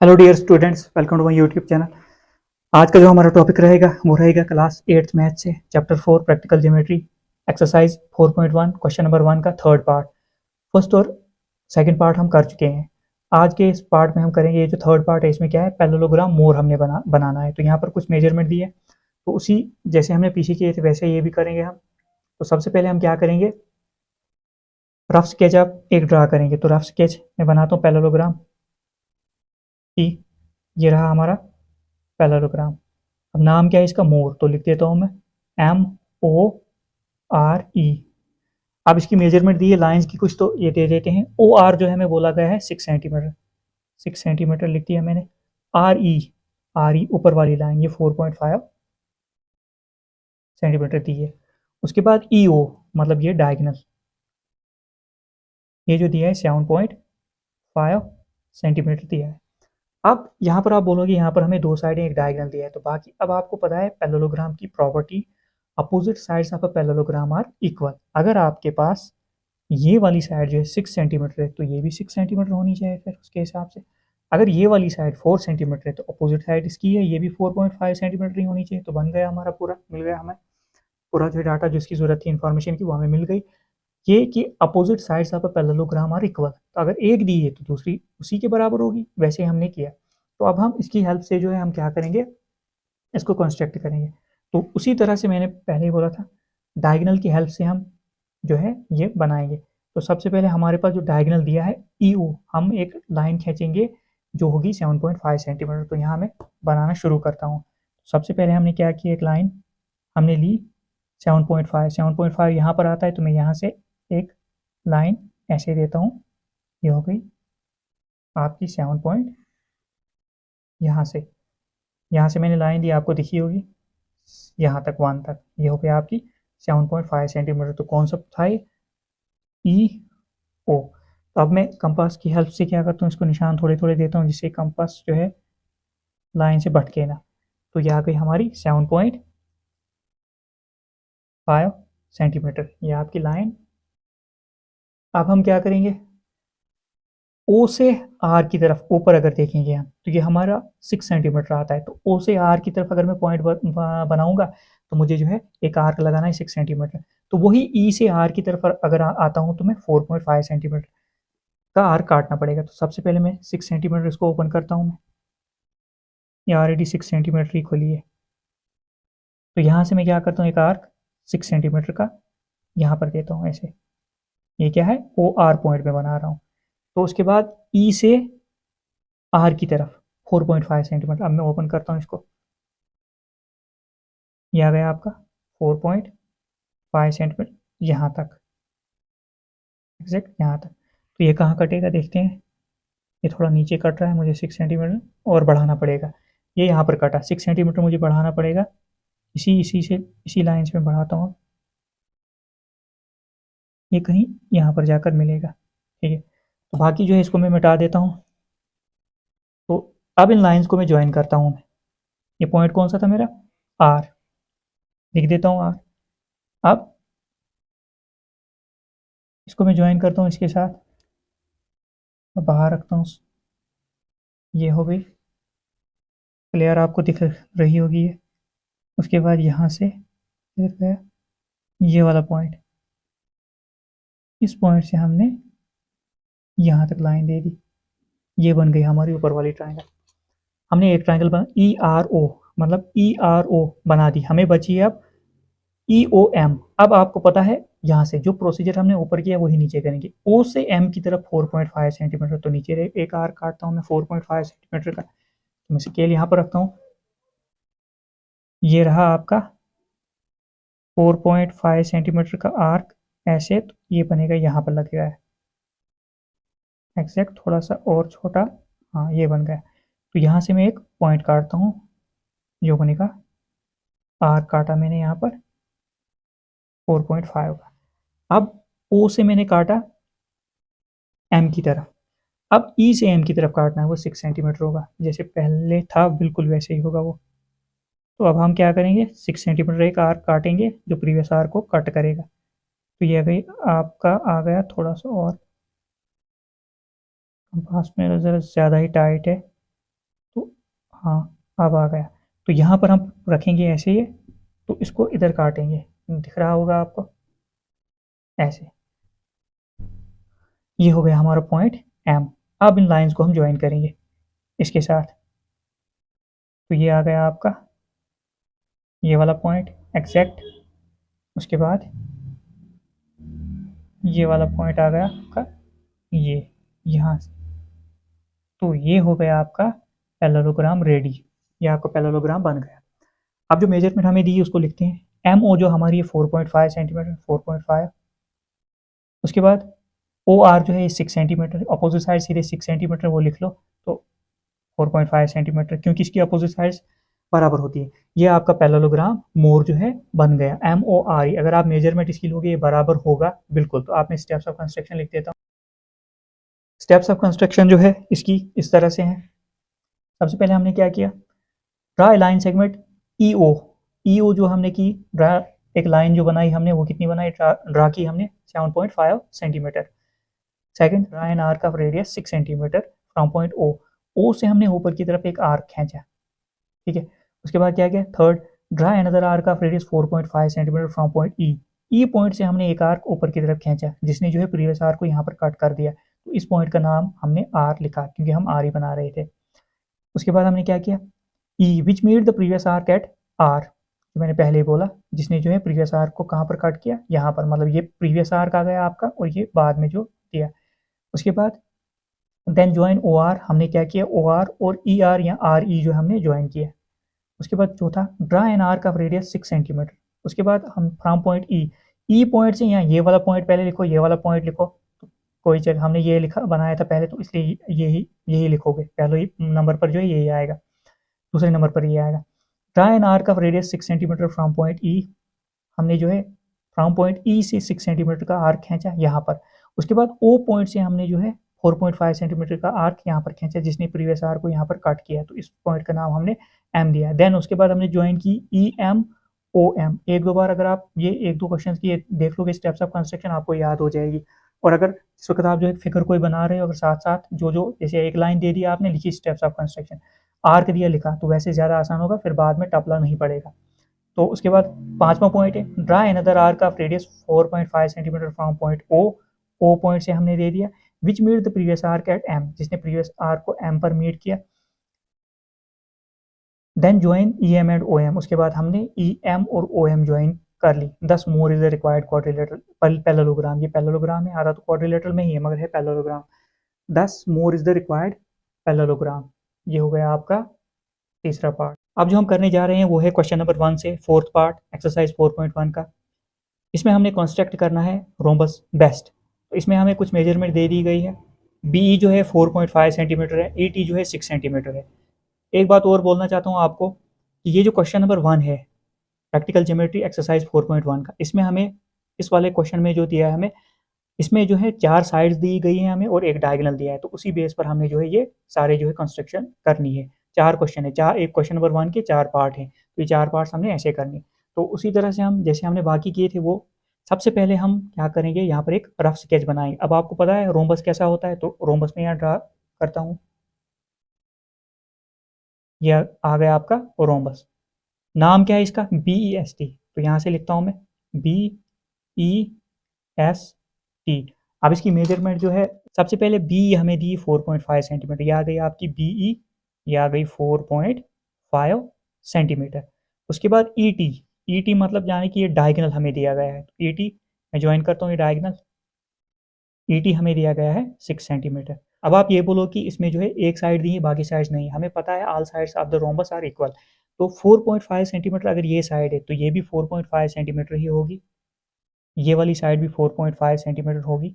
Hello dear students, welcome to my YouTube channel. आज का जो हमारा टॉपिक रहेगा वो रहेगा क्लास 8th मैथ से chapter 4 practical geometry exercise 4.1 question number 1 का थर्ड पार्ट। फर्स्ट और सेकंड पार्ट हम कर चुके हैं। आज के इस पार्ट में हम करेंगे ये जो थर्ड पार्ट है, इसमें क्या है, पैरेललोग्राम मोर हमने बनाना है। तो यहाँ पर कुछ मेजरमेंट दिए, तो उसी जैसे हमने पीछे किए थे वैसे ये भी करेंगे हम। तो सबसे पहले हम क्या करेंगे, रफ स्केच आप एक ड्रा करेंगे। तो रफ स्केच मैं बनाता हूँ पैरेललोग्राम की। ये रहा हमारा पैरेललोग्राम। अब नाम क्या है इसका, मोर, तो लिख देता हूँ मैं MORE। अब इसकी मेजरमेंट दी है लाइंस की कुछ, तो ये दे देते हैं। OR जो है हमें बोला गया है 6 सेंटीमीटर, 6 सेंटीमीटर लिख दिया मैंने। RE ऊपर वाली लाइन ये 4.5 सेंटीमीटर दी है। उसके बाद EO मतलब ये डायगनल, ये जो दिया है 7.5 सेंटीमीटर दिया है। अब यहाँ पर आप बोलोगे यहाँ पर हमें दो साइडें एक डायगोनल दिया है, तो बाकी अब आपको पता है पैरेललोग्राम की property, opposite sides of a parallelogram are equal. अगर आपके पास ये वाली साइड जो है 6 सेंटीमीटर है तो ये भी 6 सेंटीमीटर होनी चाहिए फिर उसके हिसाब से। अगर ये वाली साइड 4 सेंटीमीटर है तो अपोजिट साइड इसकी है, ये भी 4.5 सेंटीमीटर ही होनी चाहिए। तो बन गया हमारा, पूरा मिल गया हमें, पूरा जो डाटा जिसकी जरूरत थी इन्फॉर्मेशन की वो हमें मिल गई। ये कि opposite sides of a parallelogram are equal, तो अगर एक दी है तो दूसरी उसी के बराबर होगी, वैसे हमने किया। तो अब हम इसकी हेल्प से जो है हम क्या करेंगे, इसको कंस्ट्रक्ट करेंगे। तो उसी तरह से मैंने पहले ही बोला था, डायगोनल की हेल्प से हम जो है ये बनाएंगे। तो सबसे पहले हमारे पास जो डायगोनल दिया है EO, हम एक लाइन खींचेंगे जो होगी 7.5 सेंटीमीटर। तो यहाँ मैं बनाना शुरू करता हूँ। सबसे पहले हमने क्या किया, एक लाइन हमने ली 7.5 यहाँ पर आता है, तो मैं यहाँ से एक लाइन ऐसे देता हूँ। ये हो गई आपकी 7 पॉइंट, यहाँ से मैंने लाइन दी, आपको दिखी होगी, यहाँ तक 1 तक, ये हो गया आपकी 7.5 सेंटीमीटर। तो कौन सा था ये, EO। तो अब मैं कंपास की हेल्प से क्या करता हूँ, इसको निशान थोड़े थोड़े देता हूँ जिससे कंपास जो है लाइन से भटके ना। तो ये आ गई हमारी 7.5 सेंटीमीटर, ये आपकी लाइन। अब हम क्या करेंगे, O से R की तरफ ऊपर अगर देखेंगे हम, तो ये हमारा 6 सेंटीमीटर आता है। तो O से R की तरफ अगर मैं पॉइंट बनाऊंगा तो मुझे जो है एक आर्क लगाना है 6 सेंटीमीटर। तो वही E से R की तरफ अगर आता हूँ तो मैं 4.5 सेंटीमीटर का आर्क काटना पड़ेगा। तो सबसे पहले मैं 6 सेंटीमीटर इसको ओपन करता हूँ मैं, ये ऑलरेडी 6 सेंटीमीटर ही खुली है। तो यहाँ से मैं क्या करता हूँ, एक आर्क 6 सेंटीमीटर का यहाँ पर देता हूँ ऐसे। ये क्या है, OR पॉइंट में बना रहा हूँ। तो उसके बाद E से R की तरफ 4.5 सेंटीमीटर। अब मैं ओपन करता हूँ इसको, ये आ गया आपका 4.5 सेंटीमीटर यहाँ तक, एग्जैक्ट यहाँ तक। तो ये कहाँ कटेगा देखते हैं, ये थोड़ा नीचे कट रहा है, मुझे 6 सेंटीमीटर और बढ़ाना पड़ेगा। ये यहाँ पर कटा 6 सेंटीमीटर, मुझे बढ़ाना पड़ेगा। इसी लाइन से मैं बढ़ाता हूँ, ये कहीं यहाँ पर जाकर मिलेगा, ठीक है। तो बाकी जो है इसको मैं मिटा देता हूँ। तो अब इन लाइंस को मैं ज्वाइन करता हूँ मैं। ये पॉइंट कौन सा था मेरा, R, लिख देता हूँ R। अब इसको मैं ज्वाइन करता हूँ इसके साथ और बाहर रखता हूँ। ये हो गई क्लियर, आपको दिख रही होगी ये। उसके बाद यहाँ से इधर गया ये वाला पॉइंट, इस पॉइंट से हमने यहाँ तक लाइन दे दी, ये बन गई हमारी ऊपर वाली ट्रायंगल। हमने एक ट्रायंगल बना ERO, मतलब ERO बना दी। हमें बची है अब EOM। अब आपको पता है यहाँ से जो प्रोसीजर हमने ऊपर किया वही नीचे करेंगे। O से M की तरफ 4.5 सेंटीमीटर, तो नीचे एक आर्क काटता हूँ मैं 4.5 सेंटीमीटर का। तो मैं स्केल यहाँ पर रखता हूँ, ये रहा आपका 4.5 सेंटीमीटर का आर्क ऐसे। तो ये बनेगा, यहाँ पर लगेगा एग्जैक्ट, थोड़ा सा और छोटा, हाँ ये बन गया। तो यहाँ से मैं एक पॉइंट काटता हूँ जो बनेगा, आर्क काटा मैंने यहाँ पर 4.5 का। अब O से मैंने काटा M की तरफ, अब E से M की तरफ काटना है, वो 6 सेंटीमीटर होगा, जैसे पहले था बिल्कुल वैसे ही होगा वो। तो अब हम क्या करेंगे, 6 सेंटीमीटर एक आर्क काटेंगे जो प्रीवियस आर्क को कट करेगा। तो ये गई आपका, आ गया थोड़ा सा और, कंपास मेरा ज़रा ज़्यादा ही टाइट है, हाँ अब आ गया। तो यहाँ पर हम रखेंगे ऐसे ये, तो इसको इधर काटेंगे, दिख रहा होगा आपको ऐसे। ये हो गया हमारा पॉइंट एम। अब इन लाइंस को हम ज्वाइन करेंगे इसके साथ। तो ये आ गया आपका ये वाला पॉइंट एग्जैक्ट। उसके बाद ये वाला पॉइंट आ गया आपका ये यहाँ से। तो ये हो गया आपका पैरेललोग्राम रेडी। ये आपका पैरेललोग्राम बन गया। अब जो मेजरमेंट हमें दी उसको लिखते हैं। एम ओ जो हमारी है 4.5 सेंटीमीटर, 4.5। उसके बाद ओ आर जो है 6 सेंटीमीटर, अपोजिट साइड सीधे 6 सेंटीमीटर वो लिख लो। तो 4.5 सेंटीमीटर, क्योंकि इसकी अपोजिट साइड्स बराबर होती है। ये आपका पैरेललोग्राम मोर जो है बन गया, एम ओ आर ई। अगर आप मेजरमेंट इसकी लोगे ये बराबर होगा बिल्कुल। तो आपने स्टेप्स ऑफ कंस्ट्रक्शन लिख देता हूँ। स्टेप्स ऑफ कंस्ट्रक्शन जो है इसकी इस तरह से है। सबसे पहले हमने क्या किया, draw a line segment E ओ। ई ओ जो हमने की, ड्रा एक लाइन जो बनाई हमने वो कितनी बनाई, ड्रा की हमने 7.5 centimetre. Second, draw an arc of radius 6 centimetre from point O. O से हमने ऊपर की तरफ एक आर्क खींचा, ठीक है। उसके बाद क्या किया, third, draw another arc of radius 4.5 centimetre from point E. E point से हमने एक आर्क ऊपर की तरफ खींचा, जिसने जो है प्रीवियस आर्क को यहाँ पर कट कर दिया। तो इस पॉइंट का नाम हमने आर लिखा, क्योंकि हम आर ही बना रहे थे। उसके बाद हमने क्या किया, E which made the previous arc at R, जो मैंने पहले ही बोला, जिसने जो है प्रीवियस आर्क को कहाँ पर कट किया, यहाँ पर। मतलब ये प्रीवियस आर्क आ गया आपका, और ये बाद में जो दिया। उसके बाद देन ज्वाइन ओ आर, हमने क्या किया, ओ आर और ई आर या आर ई जो हमने ज्वाइन किया। उसके बाद चौथा, draw an arc of radius 6 centimetre. उसके बाद हम from point E, E point से यहाँ ये वाला पॉइंट पहले लिखो, ये वाला पॉइंट लिखो। तो कोई चल, हमने ये लिखा बनाया था पहले, तो इसलिए यही यही लिखोगे। पहले ही नंबर पर जो है यही आएगा, दूसरे नंबर पर ये आएगा। Draw an arc of radius 6 centimetre from point E. हमने जो है फ्रॉम पॉइंट ई से 6 सेंटीमीटर का आर्क खींचा यहाँ पर। उसके बाद ओ पॉइंट से हमने जो है 4.5 सेंटीमीटर का आर्क यहाँ पर खींचा, जिसने प्रीवियस आर्क को यहाँ पर कट किया। तो इस पॉइंट का नाम हमने एम दिया। देन उसके बाद हमने ज्वाइन की ई एम ओ एम। एक दो बार अगर आप ये एक दो क्वेश्चन की देख लोगे स्टेप्स ऑफ कंस्ट्रक्शन, आपको याद हो जाएगी। और अगर इस वक्त आप जो एक फिगर कोई बना रहे हो, अगर साथ साथ जो जो जैसे एक लाइन दे दी आपने, लिखी स्टेप्स ऑफ कंस्ट्रक्शन, आर्क दिया लिखा, तो वैसे ज़्यादा आसान होगा, फिर बाद में टपला नहीं पड़ेगा। तो उसके बाद पांचवा पॉइंट है, draw another arc of radius 4.5 centimetre from point O. O point से हमने दे दिया which meet the previous arc at M, जिसने प्रीवियस आर्क को एम पर मीट किया। Then join E M and O M. उसके बाद हमने ई एम और ओ एम ज्वाइन कर ली। 10 more is the required quadrilateral parallelogram. ये पैरेललोग्राम है, आधा तो क्वाड्रिलेटरल में ही है मगर है parallelogram. 10 more is the required parallelogram. ये हो गया आपका तीसरा पार्ट। अब जो हम करने जा रहे हैं वो है क्वेश्चन नंबर 1 से फोर्थ पार्ट, एक्सरसाइज 4.1 का। इसमें हमने कंस्ट्रक्ट करना है रोम्बस बेस्ट। तो इसमें हमें कुछ मेजरमेंट दे दी गई है। बी जो है 4.5 सेंटीमीटर है, ई टी जो है 6 सेंटीमीटर है। एक बात और बोलना चाहता हूँ आपको कि ये जो क्वेश्चन नंबर 1 है प्रैक्टिकल ज्योमेट्री एक्सरसाइज 4.1 का, इसमें हमें इस वाले क्वेश्चन में जो दिया है हमें, इसमें जो है 4 साइड्स दी गई हैं हमें और एक डायगोनल दिया है। तो उसी बेस पर हमने जो है ये सारे जो है कंस्ट्रक्शन करनी है। 4 क्वेश्चन है, चार, एक क्वेश्चन नंबर 1 के 4 पार्ट हैं, तो ये 4 पार्ट्स हमने ऐसे करने। तो उसी तरह से हम जैसे हमने बाकी किए थे वो, सबसे पहले हम क्या करेंगे, यहाँ पर एक रफ स्केच बनाएंगे। अब आपको पता है रोम्बस कैसा होता है, तो रोम्बस में यहाँ ड्रा करता हूँ। यह आ गया आपका रोम्बस। नाम क्या है इसका, बी ई एस टी। तो यहाँ से लिखता हूँ मैं बी ई एस टी। अब इसकी मेजरमेंट जो है, सबसे पहले बी हमें दी 4.5 सेंटीमीटर, ये आ गई आपकी बी ई, ये आ गई 4.5 सेंटीमीटर। उसके बाद ई टी, ई टी मतलब यानी कि ये डायगोनल हमें दिया गया है। तो ई टी मैं ज्वाइन करता हूँ, ये डायगोनल ई टी हमें दिया गया है 6 सेंटीमीटर। अब आप ये बोलो कि इसमें जो है एक साइड दी है बाकी साइड्स नहीं, हमें पता है all sides of the rhombus are equal. तो 4.5 सेंटीमीटर अगर ये साइड है तो ये भी 4.5 सेंटीमीटर ही होगी, ये वाली साइड भी 4.5 सेंटीमीटर होगी,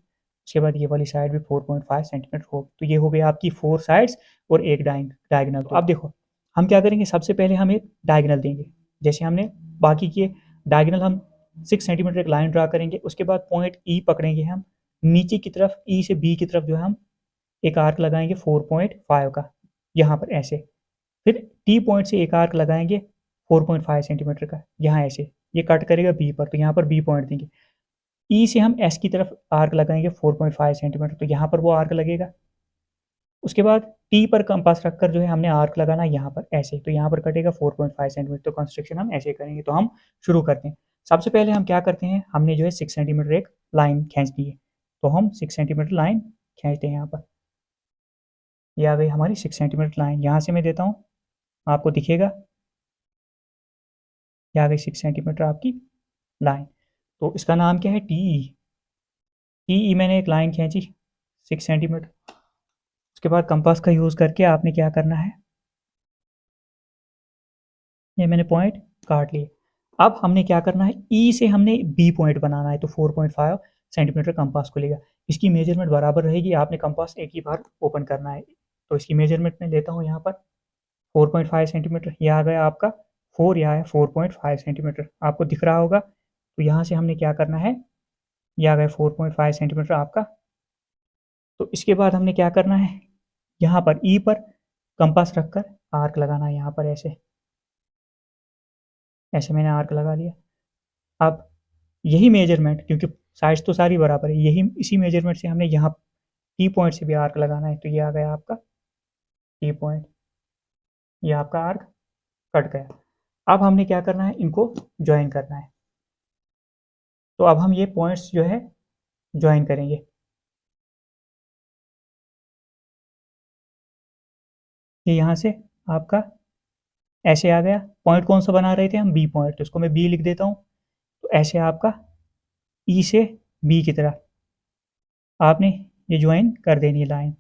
उसके बाद ये वाली साइड भी 4.5 सेंटीमीटर होगी। तो ये हो गई आपकी 4 साइड्स और एक डायगोनल। तो अब देखो हम क्या करेंगे, सबसे पहले हम एक डायगोनल देंगे जैसे हमने बाकी किए। डायगोनल हम 6 सेंटीमीटर एक लाइन ड्रा करेंगे। उसके बाद पॉइंट ई पकड़ेंगे हम, नीचे की तरफ ई से बी की तरफ जो है हम एक आर्क लगाएंगे 4.5 का यहाँ पर ऐसे। फिर टी पॉइंट से एक आर्क लगाएंगे 4.5 सेंटीमीटर का यहाँ ऐसे, ये कट करेगा बी पर, तो यहाँ पर बी पॉइंट देंगे। ई से हम एस की तरफ आर्क लगाएंगे 4.5 सेंटीमीटर, तो यहाँ पर वो आर्क लगेगा। उसके बाद टी पर कंपास रखकर जो है हमने आर्क लगाना यहाँ पर ऐसे, तो यहाँ पर कटेगा 4.5 सेंटीमीटर। तो कंस्ट्रक्शन हम ऐसे करेंगे। तो हम शुरू करते हैं। सबसे पहले हम क्या करते हैं, हमने जो है 6 सेंटीमीटर एक लाइन खींचनी है। तो हम 6 सेंटीमीटर लाइन खींचते हैं यहाँ पर। यह आ गई हमारी 6 सेंटीमीटर लाइन। यहाँ से मैं देता हूँ, आपको दिखेगा, यह आ गई 6 सेंटीमीटर आपकी लाइन। तो इसका नाम क्या है, टी ई मैंने एक लाइन खींची 6 सेंटीमीटर। उसके बाद कंपास का यूज़ करके आपने क्या करना है, ये मैंने पॉइंट काट लिए। अब हमने क्या करना है, ई से हमने बी पॉइंट बनाना है। तो 4.5 सेंटीमीटर कंपास को लेगा। इसकी मेजरमेंट बराबर रहेगी, आपने कंपास एक ही बार ओपन करना है। तो इसकी मेजरमेंट मैं लेता हूँ यहाँ पर 4.5 सेंटीमीटर। यह आ गया आपका 4, यह है 4.5 सेंटीमीटर, आपको दिख रहा होगा। तो यहाँ से हमने क्या करना है, यह आ गया 4.5 सेंटीमीटर आपका। तो इसके बाद हमने क्या करना है, यहाँ पर ई पर कंपास रखकर आर्क लगाना है। यहाँ पर ऐसे ऐसे मैंने आर्क लगा लिया। अब यही मेजरमेंट, क्योंकि साइड्स तो सारी बराबर है, यही इसी मेजरमेंट से हमने यहाँ टी पॉइंट से भी आर्क लगाना है। तो ये आ गया आपका टी पॉइंट, ये आपका आर्क कट गया। अब हमने क्या करना है, इनको ज्वाइन करना है। तो अब हम ये पॉइंट्स जो है ज्वाइन करेंगे। ये यहाँ से आपका ऐसे आ गया। पॉइंट कौन सा बना रहे थे हम, बी पॉइंट, तो इसको मैं बी लिख देता हूँ। तो ऐसे आपका ई से बी की तरह आपने ये ज्वाइन कर देनी है लाइन।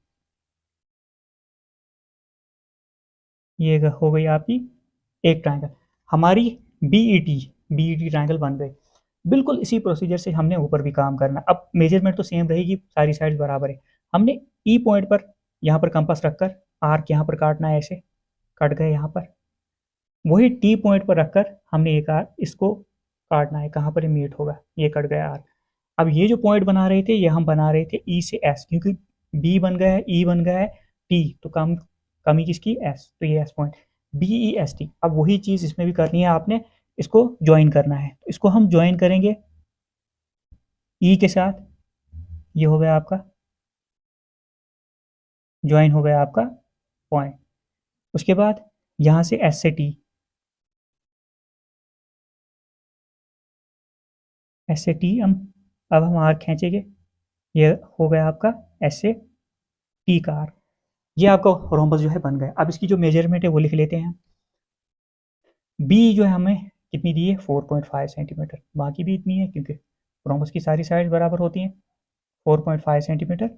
ये हो गई आपकी एक ट्रायंगल, हमारी बीईटी ट्रायंगल बन गई। बिल्कुल इसी प्रोसीजर से हमने ऊपर भी काम करना। अब मेजरमेंट तो सेम रहेगी, सारी साइड्स बराबर है। हमने ई पॉइंट पर यहाँ पर कंपास रखकर आर्क यहाँ पर काटना है, ऐसे कट गए यहाँ पर। वही टी पॉइंट पर रखकर हमने एक आर्क इसको काटना है, कहाँ पर ये मीट होगा, ये कट गया आर्क। अब ये जो पॉइंट बना रहे थे, ये हम बना रहे थे ई से एस, क्योंकि बी बन गया है, ई बन गया है, टी, तो कमी किसकी, एस, तो ये S point, B E S T. अब वही चीज़ इसमें भी करनी है आपने, इसको ज्वाइन करना है। तो इसको हम ज्वाइन करेंगे ई के साथ, ये हो गया आपका ज्वाइन हो गया आपका पॉइंट। उसके बाद यहाँ से एस से टी, एस से टी अब हम आर्क खींचेंगे, ये हो गया आपका एस से टी का आर्क। ये आपका रोम्बस जो है बन गया। अब इसकी जो मेजरमेंट है वो लिख लेते हैं। बी जो है हमें कितनी दी है, 4.5 सेंटीमीटर, बाकी भी इतनी है क्योंकि रोम्बस की सारी साइड बराबर होती हैं। 4.5 सेंटीमीटर,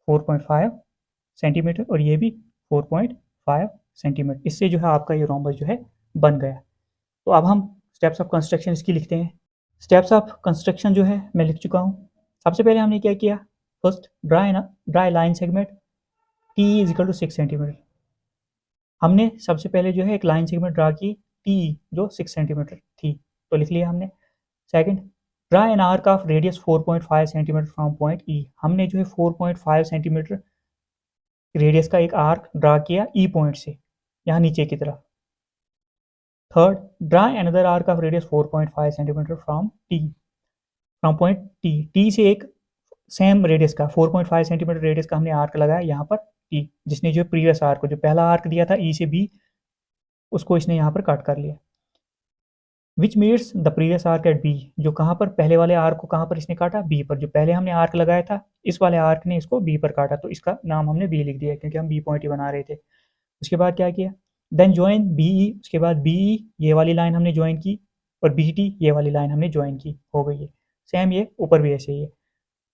4.5 सेंटीमीटर, और ये भी 4.5 सेंटीमीटर। इससे जो है आपका ये रोम्बस जो है बन गया। तो अब हम स्टेप्स ऑफ कंस्ट्रक्शन इसकी लिखते हैं। स्टेप्स ऑफ कंस्ट्रक्शन जो है मैं लिख चुका हूँ। सबसे पहले हमने क्या किया, first draw line segment T is equal to 6 centimetre. हमने सबसे पहले जो है एक लाइन सेगमेंट ड्रा की टी जो 6 सेंटीमीटर थी, तो लिख लिया हमने। Second, draw an arc of radius 4.5 centimetre from point E. हमने जो है 4.5 सेंटीमीटर रेडियस का एक आर्क ड्रा किया ई पॉइंट से, यहाँ नीचे की तरफ। Third, draw another arc of radius 4.5 centimetre from point T से एक सेम रेडियस का 4.5 सेंटीमीटर रेडियस का हमने आर्क लगाया यहाँ पर टी, जिसने जो प्रीवियस आर्क को जो पहला आर्क दिया था ई से बी, उसको इसने यहाँ पर कट कर लिया। Which meets the previous arc at B, जो कहाँ पर पहले वाले आर्क को कहाँ पर इसने काटा, बी पर। जो पहले हमने आर्क लगाया था इस वाले आर्क ने इसको बी पर काटा, तो इसका नाम हमने बी लिख दिया क्योंकि हम बी पॉइंट ही बना रहे थे। उसके बाद क्या किया, देन ज्वाइन बी ई। उसके बाद बी ई ये वाली लाइन हमने ज्वाइन की, और बी टी ये वाली लाइन हमने ज्वाइन की, हो गई है। सेम ये ऊपर भी ऐसे ही है।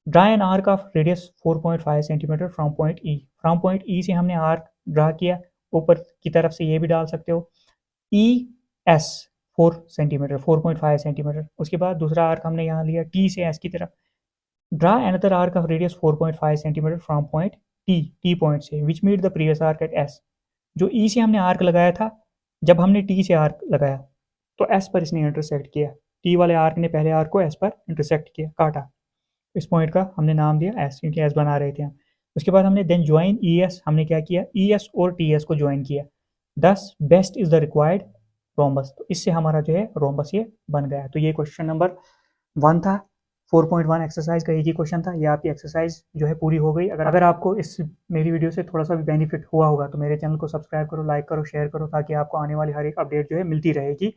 Draw an arc of radius 4.5 centimetre from point E. From point ई से हमने आर्क ड्रा किया, ऊपर की तरफ से ये भी डाल सकते हो, ई एस 4 सेंटीमीटर, 4.5 सेंटीमीटर। उसके बाद दूसरा आर्क हमने यहाँ लिया टी से एस की तरफ। Draw another arc of radius 4.5 centimetre from point T point से, which meet the previous arc at S. जो ई से हमने आर्क लगाया था, जब हमने टी से आर्क लगाया तो एस पर इसने इंटरसेक्ट किया। टी वाले आर्क ने पहले आर्क को एस पर इंटरसेक्ट किया, काटा। इस पॉइंट का हमने नाम दिया एस, क्योंकि एस बना रहे थे हम। उसके बाद हमने देन ज्वाइन ई एस, हमने क्या किया, ई एस और टी एस को ज्वाइन किया। दस best is the required rhombus, तो इससे हमारा जो है रोम्बस ये बन गया। तो ये क्वेश्चन नंबर 1 था। 4.1 एक्सरसाइज का एक ही क्वेश्चन था। ये आपकी एक्सरसाइज जो है पूरी हो गई। अगर आपको इस मेरी वीडियो से थोड़ा सा भी बेनिफिट हुआ होगा तो मेरे चैनल को सब्सक्राइब करो, लाइक करो, शेयर करो, ताकि आपको आने वाली हर एक अपडेट जो है मिलती रहेगी।